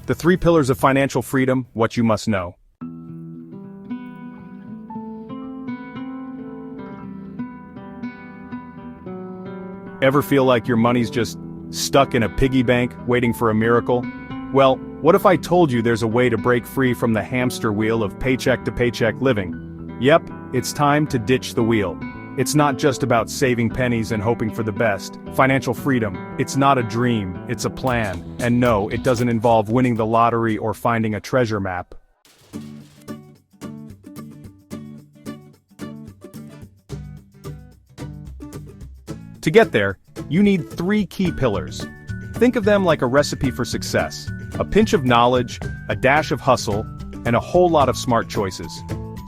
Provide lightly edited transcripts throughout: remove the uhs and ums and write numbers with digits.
The 3 pillars of financial freedom, what you must know. Ever feel like your money's just stuck in a piggy bank, waiting for a miracle? Well, what if I told you there's a way to break free from the hamster wheel of paycheck-to-paycheck living? Yep, it's time to ditch the wheel. It's not just about saving pennies and hoping for the best. Financial freedom, it's not a dream, it's a plan. And no, it doesn't involve winning the lottery or finding a treasure map. To get there, you need 3 key pillars. Think of them like a recipe for success. A pinch of knowledge, a dash of hustle, and a whole lot of smart choices.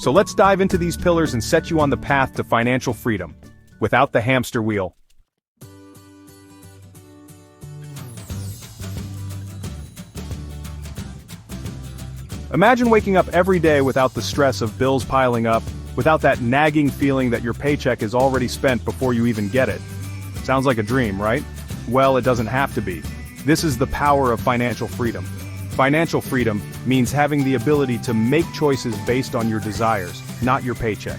So let's dive into these pillars and set you on the path to financial freedom, without the hamster wheel. Imagine waking up every day without the stress of bills piling up, without that nagging feeling that your paycheck is already spent before you even get it. Sounds like a dream, right? Well, it doesn't have to be. This is the power of financial freedom. Financial freedom means having the ability to make choices based on your desires, not your paycheck.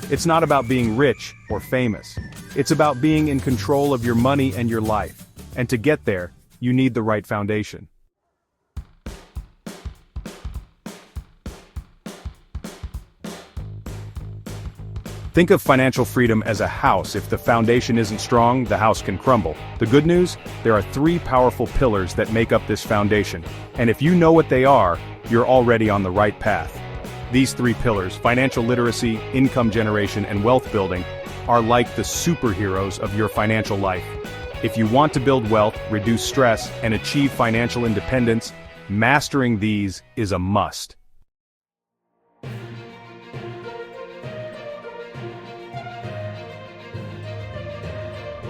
It's not about being rich or famous. It's about being in control of your money and your life. And to get there, you need the right foundation. Think of financial freedom as a house. If the foundation isn't strong, the house can crumble. The good news? There are 3 powerful pillars that make up this foundation. And if you know what they are, you're already on the right path. These 3 pillars, financial literacy, income generation, and wealth building, are like the superheroes of your financial life. If you want to build wealth, reduce stress, and achieve financial independence, mastering these is a must.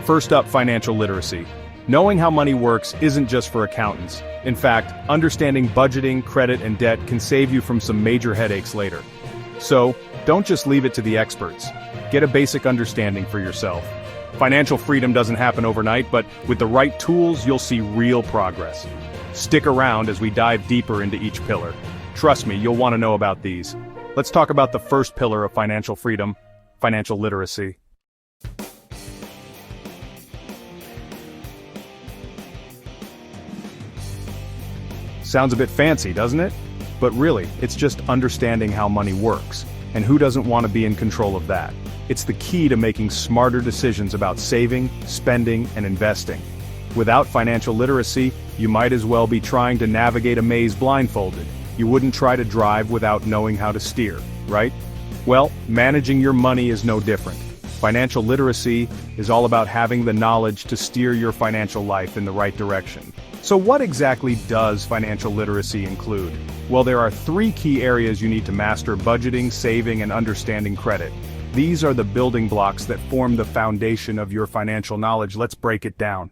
First up, financial literacy. Knowing how money works isn't just for accountants. In fact, understanding budgeting, credit, and debt can save you from some major headaches later. So, don't just leave it to the experts. Get a basic understanding for yourself. Financial freedom doesn't happen overnight, but with the right tools, you'll see real progress. Stick around as we dive deeper into each pillar. Trust me, you'll want to know about these. Let's talk about the first pillar of financial freedom, financial literacy. Sounds a bit fancy, doesn't it? But really, it's just understanding how money works. And who doesn't want to be in control of that? It's the key to making smarter decisions about saving, spending, and investing. Without financial literacy, you might as well be trying to navigate a maze blindfolded. You wouldn't try to drive without knowing how to steer, right? Well, managing your money is no different. Financial literacy is all about having the knowledge to steer your financial life in the right direction. So what exactly does financial literacy include? Well, there are 3 key areas you need to master: budgeting, saving, and understanding credit. These are the building blocks that form the foundation of your financial knowledge. Let's break it down.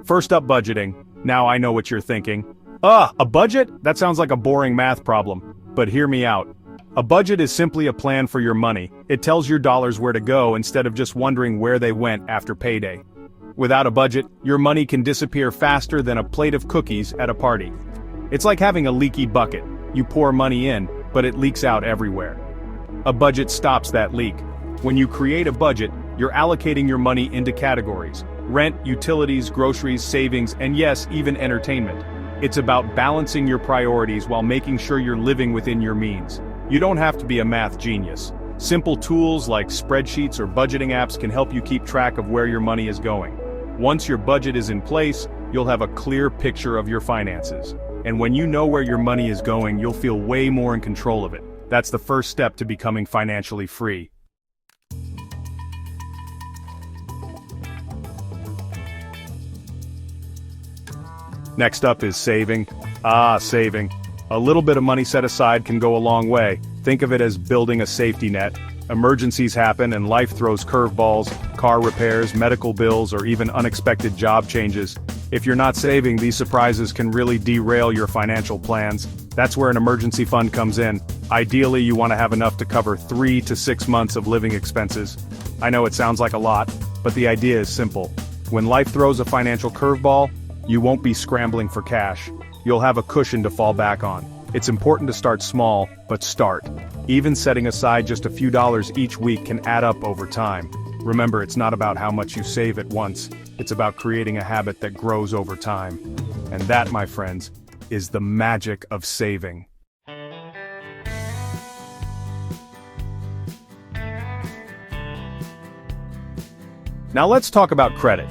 First up, budgeting. Now I know what you're thinking. A budget? That sounds like a boring math problem. But hear me out. A budget is simply a plan for your money. It tells your dollars where to go instead of just wondering where they went after payday. Without a budget, your money can disappear faster than a plate of cookies at a party. It's like having a leaky bucket. You pour money in, but it leaks out everywhere. A budget stops that leak. When you create a budget, you're allocating your money into categories: rent, utilities, groceries, savings, and yes, even entertainment. It's about balancing your priorities while making sure you're living within your means. You don't have to be a math genius. Simple tools like spreadsheets or budgeting apps can help you keep track of where your money is going. Once your budget is in place, you'll have a clear picture of your finances. And when you know where your money is going, you'll feel way more in control of it. That's the first step to becoming financially free. Next up is saving. Saving. A little bit of money set aside can go a long way. Think of it as building a safety net. Emergencies happen and life throws curveballs, car repairs, medical bills, or even unexpected job changes. If you're not saving, these surprises can really derail your financial plans. That's where an emergency fund comes in. Ideally, you want to have enough to cover 3 to 6 months of living expenses. I know it sounds like a lot, but the idea is simple. When life throws a financial curveball, you won't be scrambling for cash. You'll have a cushion to fall back on. It's important to start small, but start. Even setting aside just a few dollars each week can add up over time. Remember, it's not about how much you save at once. It's about creating a habit that grows over time. And that, my friends, is the magic of saving. Now let's talk about credit.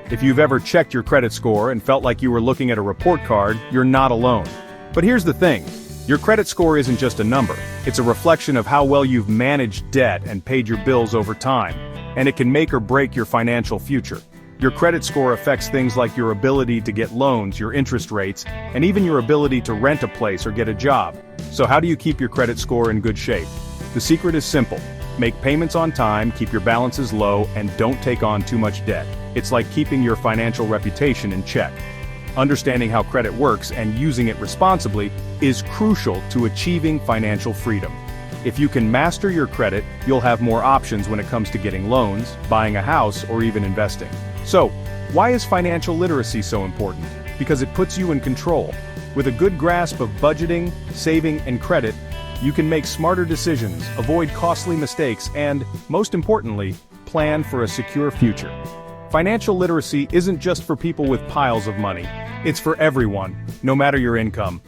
If you've ever checked your credit score and felt like you were looking at a report card, you're not alone. But here's the thing. Your credit score isn't just a number. It's a reflection of how well you've managed debt and paid your bills over time. And it can make or break your financial future. Your credit score affects things like your ability to get loans, your interest rates, and even your ability to rent a place or get a job. So how do you keep your credit score in good shape? The secret is simple. Make payments on time, keep your balances low, and don't take on too much debt. It's like keeping your financial reputation in check. Understanding how credit works and using it responsibly is crucial to achieving financial freedom. If you can master your credit, you'll have more options when it comes to getting loans, buying a house, or even investing. So, why is financial literacy so important? Because it puts you in control. With a good grasp of budgeting, saving, and credit, you can make smarter decisions, avoid costly mistakes, and, most importantly, plan for a secure future. Financial literacy isn't just for people with piles of money. It's for everyone, no matter your income.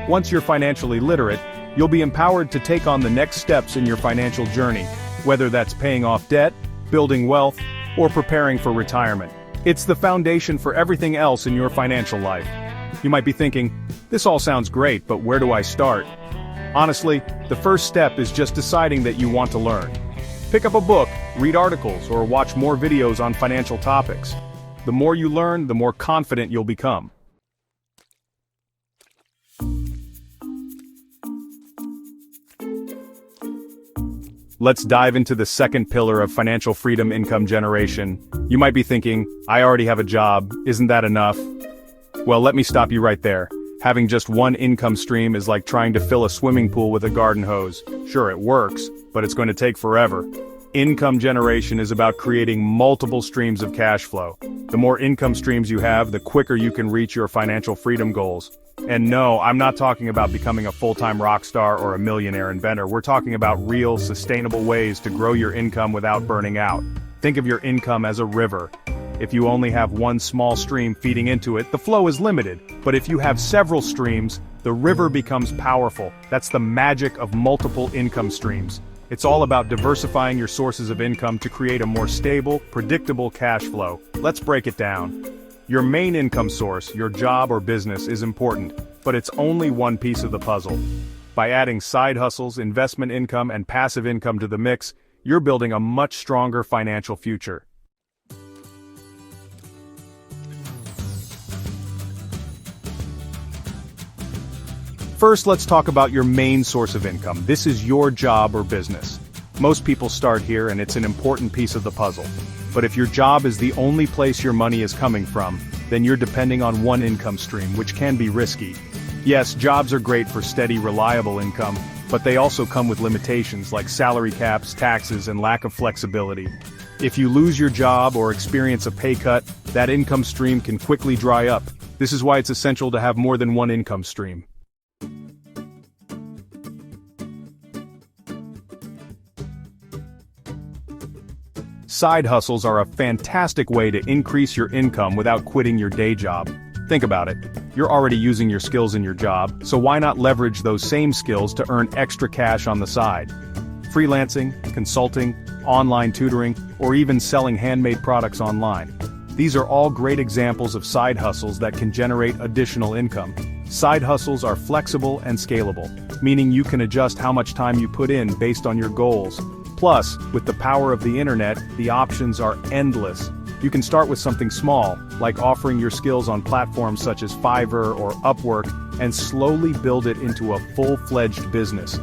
Once you're financially literate, you'll be empowered to take on the next steps in your financial journey, whether that's paying off debt, building wealth, or preparing for retirement. It's the foundation for everything else in your financial life. You might be thinking, this all sounds great, but where do I start? Honestly, the first step is just deciding that you want to learn. Pick up a book, read articles, or watch more videos on financial topics. The more you learn, the more confident you'll become. Let's dive into the second pillar of financial freedom: income generation. You might be thinking, I already have a job, isn't that enough? Well, let me stop you right there. Having just one income stream is like trying to fill a swimming pool with a garden hose. Sure, it works, but it's going to take forever. Income generation is about creating multiple streams of cash flow. The more income streams you have, the quicker you can reach your financial freedom goals. And no, I'm not talking about becoming a full-time rock star or a millionaire inventor. We're talking about real, sustainable ways to grow your income without burning out. Think of your income as a river. If you only have one small stream feeding into it, the flow is limited. But if you have several streams, the river becomes powerful. That's the magic of multiple income streams. It's all about diversifying your sources of income to create a more stable, predictable cash flow. Let's break it down. Your main income source, your job or business, is important, but it's only one piece of the puzzle. By adding side hustles, investment income, and passive income to the mix, you're building a much stronger financial future. First, let's talk about your main source of income. This is your job or business. Most people start here, and it's an important piece of the puzzle. But if your job is the only place your money is coming from, then you're depending on one income stream, which can be risky. Yes, jobs are great for steady, reliable income, but they also come with limitations like salary caps, taxes, and lack of flexibility. If you lose your job or experience a pay cut, that income stream can quickly dry up. This is why it's essential to have more than one income stream. Side hustles are a fantastic way to increase your income without quitting your day job. Think about it. You're already using your skills in your job, so why not leverage those same skills to earn extra cash on the side? Freelancing, consulting, online tutoring, or even selling handmade products online. These are all great examples of side hustles that can generate additional income. Side hustles are flexible and scalable, meaning you can adjust how much time you put in based on your goals. Plus, with the power of the internet, the options are endless. You can start with something small, like offering your skills on platforms such as Fiverr or Upwork, and slowly build it into a full-fledged business.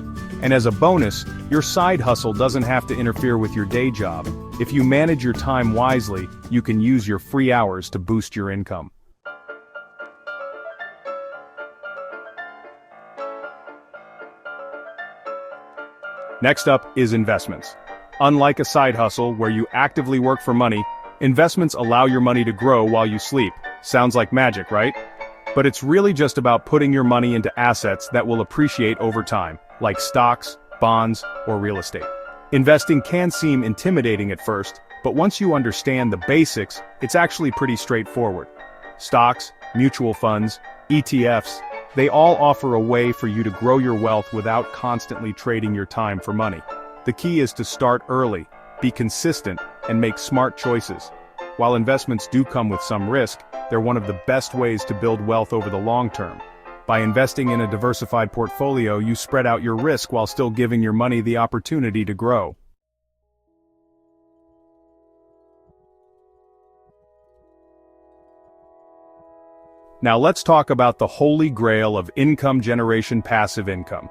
And as a bonus, your side hustle doesn't have to interfere with your day job. If you manage your time wisely, you can use your free hours to boost your income. Next up is investments. Unlike a side hustle where you actively work for money, investments allow your money to grow while you sleep. Sounds like magic, right? But it's really just about putting your money into assets that will appreciate over time, like stocks, bonds, or real estate. Investing can seem intimidating at first, but once you understand the basics, it's actually pretty straightforward. Stocks, mutual funds, ETFs, they all offer a way for you to grow your wealth without constantly trading your time for money. The key is to start early, be consistent, and make smart choices. While investments do come with some risk, they're one of the best ways to build wealth over the long term. By investing in a diversified portfolio, you spread out your risk while still giving your money the opportunity to grow. Now let's talk about the holy grail of income generation: passive income.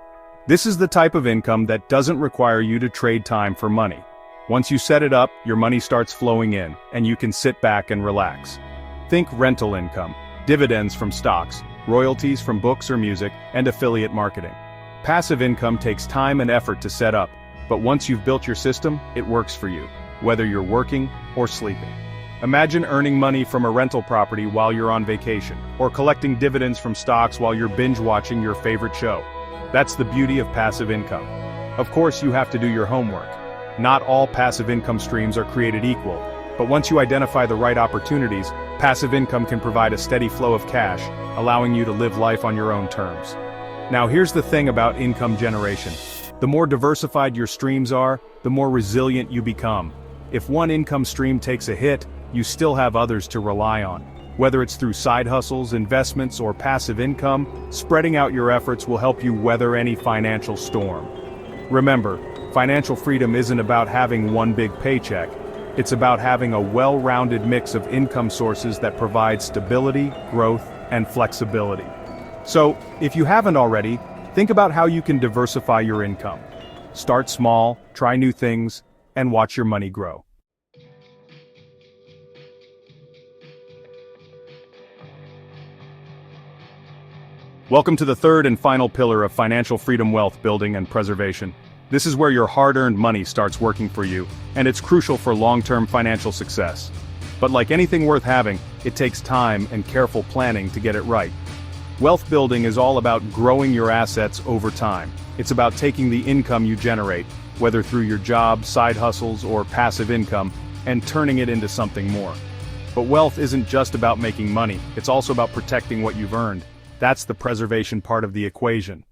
This is the type of income that doesn't require you to trade time for money. Once you set it up, your money starts flowing in, and you can sit back and relax. Think rental income, dividends from stocks, royalties from books or music, and affiliate marketing. Passive income takes time and effort to set up, but once you've built your system, it works for you, whether you're working or sleeping. Imagine earning money from a rental property while you're on vacation, or collecting dividends from stocks while you're binge-watching your favorite show. That's the beauty of passive income. Of course, you have to do your homework. Not all passive income streams are created equal, but once you identify the right opportunities, passive income can provide a steady flow of cash, allowing you to live life on your own terms. Now here's the thing about income generation. The more diversified your streams are, the more resilient you become. If one income stream takes a hit, you still have others to rely on. Whether it's through side hustles, investments, or passive income, spreading out your efforts will help you weather any financial storm. Remember, financial freedom isn't about having one big paycheck. It's about having a well-rounded mix of income sources that provide stability, growth, and flexibility. So, if you haven't already, think about how you can diversify your income. Start small, try new things, and watch your money grow. Welcome to the third and final pillar of financial freedom: wealth building and preservation. This is where your hard-earned money starts working for you, and it's crucial for long-term financial success. But like anything worth having, it takes time and careful planning to get it right. Wealth building is all about growing your assets over time. It's about taking the income you generate, whether through your job, side hustles, or passive income, and turning it into something more. But wealth isn't just about making money, it's also about protecting what you've earned. That's the preservation part of the equation.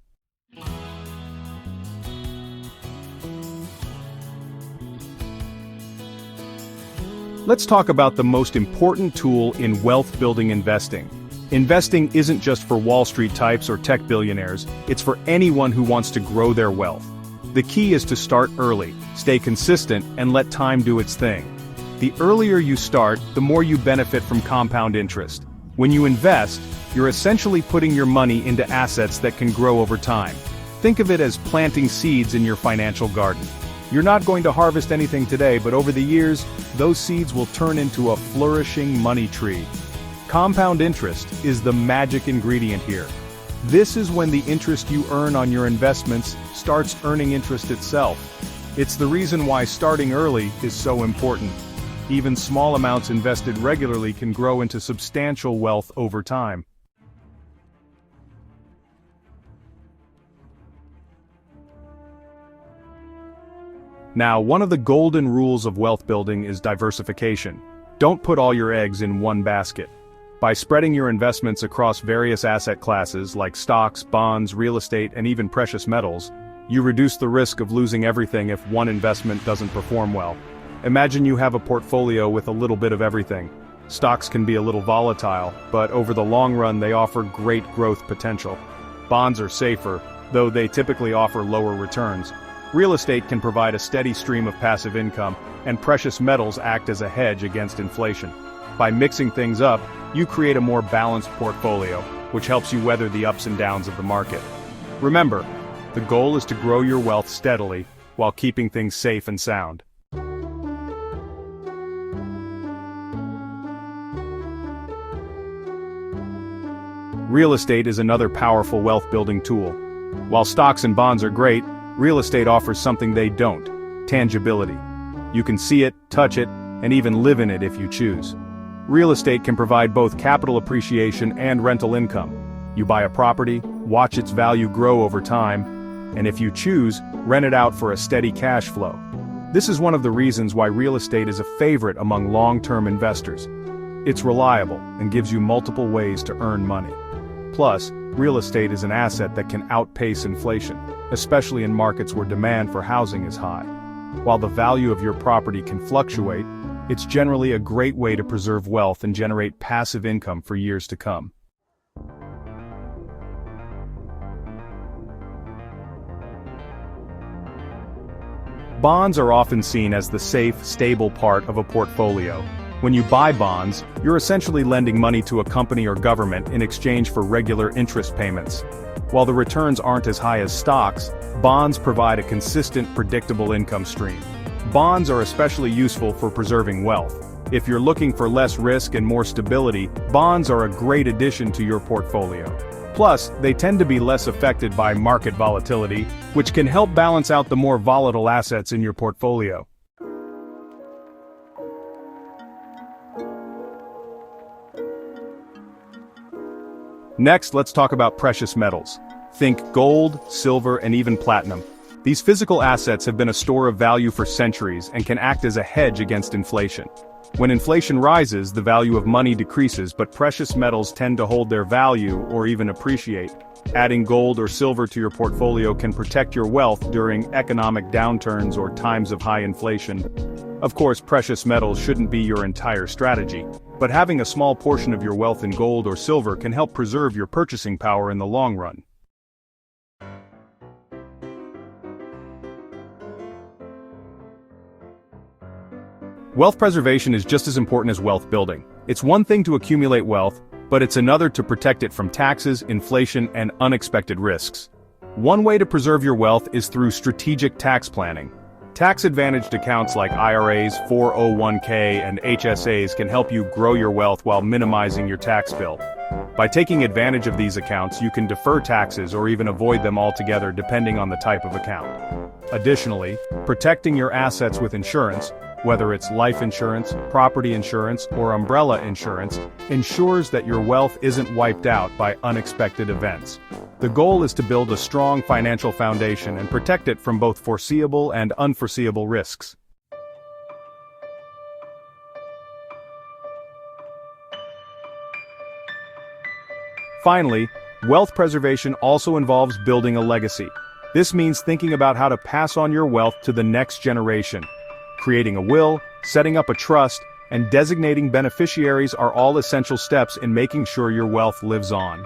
Let's talk about the most important tool in wealth-building investing. Investing isn't just for Wall Street types or tech billionaires, it's for anyone who wants to grow their wealth. The key is to start early, stay consistent, and let time do its thing. The earlier you start, the more you benefit from compound interest. When you invest, you're essentially putting your money into assets that can grow over time. Think of it as planting seeds in your financial garden. You're not going to harvest anything today, but over the years, those seeds will turn into a flourishing money tree. Compound interest is the magic ingredient here. This is when the interest you earn on your investments starts earning interest itself. It's the reason why starting early is so important. Even small amounts invested regularly can grow into substantial wealth over time. Now, one of the golden rules of wealth building is diversification. Don't put all your eggs in one basket. By spreading your investments across various asset classes like stocks, bonds, real estate, and even precious metals, you reduce the risk of losing everything if one investment doesn't perform well. Imagine you have a portfolio with a little bit of everything. Stocks can be a little volatile, but over the long run they offer great growth potential. Bonds are safer, though they typically offer lower returns. Real estate can provide a steady stream of passive income, and precious metals act as a hedge against inflation. By mixing things up, you create a more balanced portfolio, which helps you weather the ups and downs of the market. Remember, the goal is to grow your wealth steadily, while keeping things safe and sound. Real estate is another powerful wealth-building tool. While stocks and bonds are great, real estate offers something they don't: tangibility. You can see it, touch it, and even live in it if you choose. Real estate can provide both capital appreciation and rental income. You buy a property, watch its value grow over time, and if you choose, rent it out for a steady cash flow. This is one of the reasons why real estate is a favorite among long-term investors. It's reliable and gives you multiple ways to earn money. Plus, real estate is an asset that can outpace inflation, especially in markets where demand for housing is high. While the value of your property can fluctuate, it's generally a great way to preserve wealth and generate passive income for years to come. Bonds are often seen as the safe, stable part of a portfolio. When you buy bonds, you're essentially lending money to a company or government in exchange for regular interest payments. While the returns aren't as high as stocks, bonds provide a consistent, predictable income stream. Bonds are especially useful for preserving wealth. If you're looking for less risk and more stability, bonds are a great addition to your portfolio. Plus, they tend to be less affected by market volatility, which can help balance out the more volatile assets in your portfolio. Next, let's talk about precious metals. Think gold, silver, and even platinum. These physical assets have been a store of value for centuries and can act as a hedge against inflation. When inflation rises, the value of money decreases, but precious metals tend to hold their value or even appreciate. Adding gold or silver to your portfolio can protect your wealth during economic downturns or times of high inflation. Of course, precious metals shouldn't be your entire strategy, but having a small portion of your wealth in gold or silver can help preserve your purchasing power in the long run. Wealth preservation is just as important as wealth building. It's one thing to accumulate wealth, but it's another to protect it from taxes, inflation, and unexpected risks. One way to preserve your wealth is through strategic tax planning. Tax-advantaged accounts like IRAs, 401k, and HSAs can help you grow your wealth while minimizing your tax bill. By taking advantage of these accounts, you can defer taxes or even avoid them altogether depending on the type of account. Additionally, protecting your assets with insurance, whether it's life insurance, property insurance, or umbrella insurance, ensures that your wealth isn't wiped out by unexpected events. The goal is to build a strong financial foundation and protect it from both foreseeable and unforeseeable risks. Finally, wealth preservation also involves building a legacy. This means thinking about how to pass on your wealth to the next generation. Creating a will, setting up a trust, and designating beneficiaries are all essential steps in making sure your wealth lives on.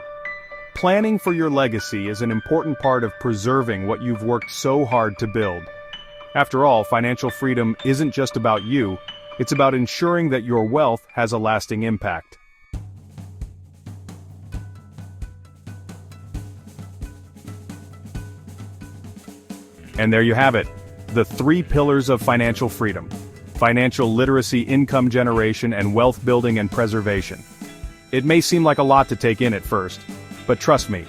Planning for your legacy is an important part of preserving what you've worked so hard to build. After all, financial freedom isn't just about you, it's about ensuring that your wealth has a lasting impact. And there you have it. The 3 pillars of financial freedom: financial literacy, income generation, and wealth building and preservation. It may seem like a lot to take in at first, but trust me,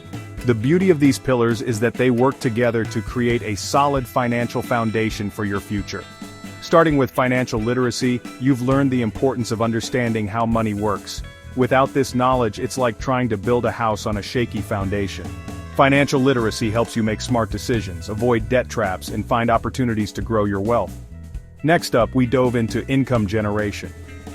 the beauty of these pillars is that they work together to create a solid financial foundation for your future. Starting with financial literacy, you've learned the importance of understanding how money works. Without this knowledge, it's like trying to build a house on a shaky foundation. Financial literacy helps you make smart decisions, avoid debt traps, and find opportunities to grow your wealth. Next up, we dove into income generation.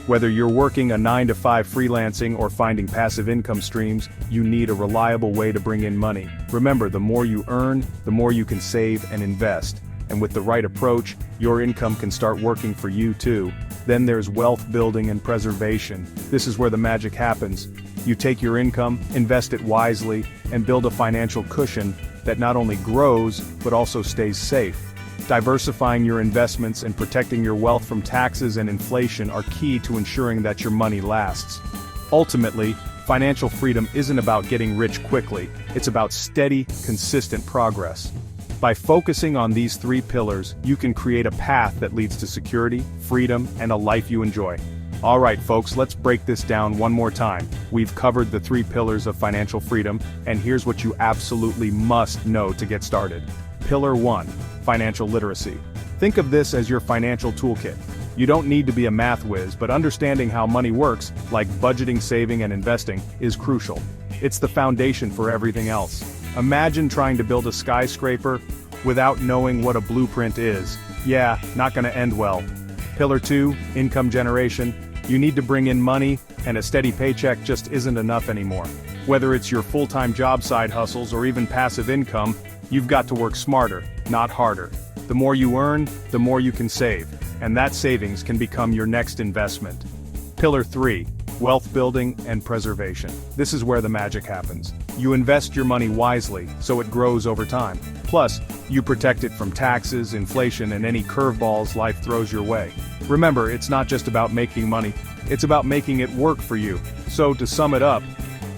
Whether you're working a 9-to-5 freelancing or finding passive income streams, you need a reliable way to bring in money. Remember, the more you earn, the more you can save and invest. And with the right approach, your income can start working for you too. Then there's wealth building and preservation. This is where the magic happens. You take your income, invest it wisely, and build a financial cushion that not only grows, but also stays safe. Diversifying your investments and protecting your wealth from taxes and inflation are key to ensuring that your money lasts. Ultimately, financial freedom isn't about getting rich quickly, it's about steady, consistent progress. By focusing on these 3 pillars, you can create a path that leads to security, freedom, and a life you enjoy. Alright folks, let's break this down one more time. We've covered the 3 pillars of financial freedom, and here's what you absolutely must know to get started. Pillar 1. Financial literacy. Think of this as your financial toolkit. You don't need to be a math whiz, but understanding how money works, like budgeting, saving, and investing, is crucial. It's the foundation for everything else. Imagine trying to build a skyscraper without knowing what a blueprint is. Yeah, not gonna end well. Pillar 2, income generation. You need to bring in money, and a steady paycheck just isn't enough anymore. Whether it's your full-time job side hustles or even passive income, you've got to work smarter, not harder. The more you earn, the more you can save, and that savings can become your next investment. Pillar 3, wealth building and preservation. This is where the magic happens. You invest your money wisely, so it grows over time. Plus, you protect it from taxes, inflation, and any curveballs life throws your way. Remember, it's not just about making money, it's about making it work for you. So to sum it up,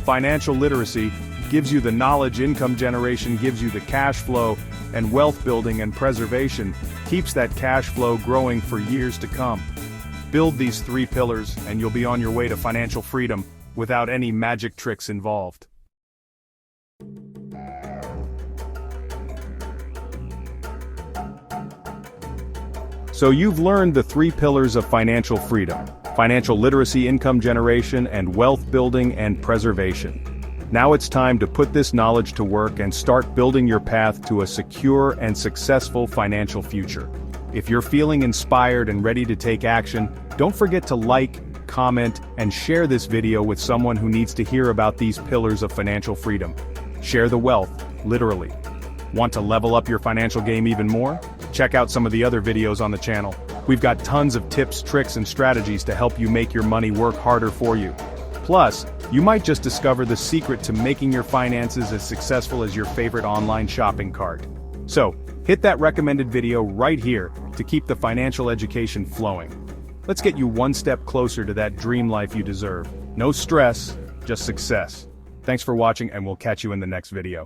financial literacy gives you the knowledge, income generation gives you the cash flow, and wealth building and preservation keeps that cash flow growing for years to come. Build these 3 pillars and you'll be on your way to financial freedom without any magic tricks involved. So you've learned the 3 pillars of financial freedom: financial literacy, income generation, and wealth building and preservation. Now it's time to put this knowledge to work and start building your path to a secure and successful financial future. If you're feeling inspired and ready to take action, don't forget to like, comment, and share this video with someone who needs to hear about these pillars of financial freedom. Share the wealth, literally. Want to level up your financial game even more? Check out some of the other videos on the channel. We've got tons of tips, tricks, and strategies to help you make your money work harder for you. Plus, you might just discover the secret to making your finances as successful as your favorite online shopping cart. So, hit that recommended video right here to keep the financial education flowing. Let's get you one step closer to that dream life you deserve. No stress, just success. Thanks for watching, and we'll catch you in the next video.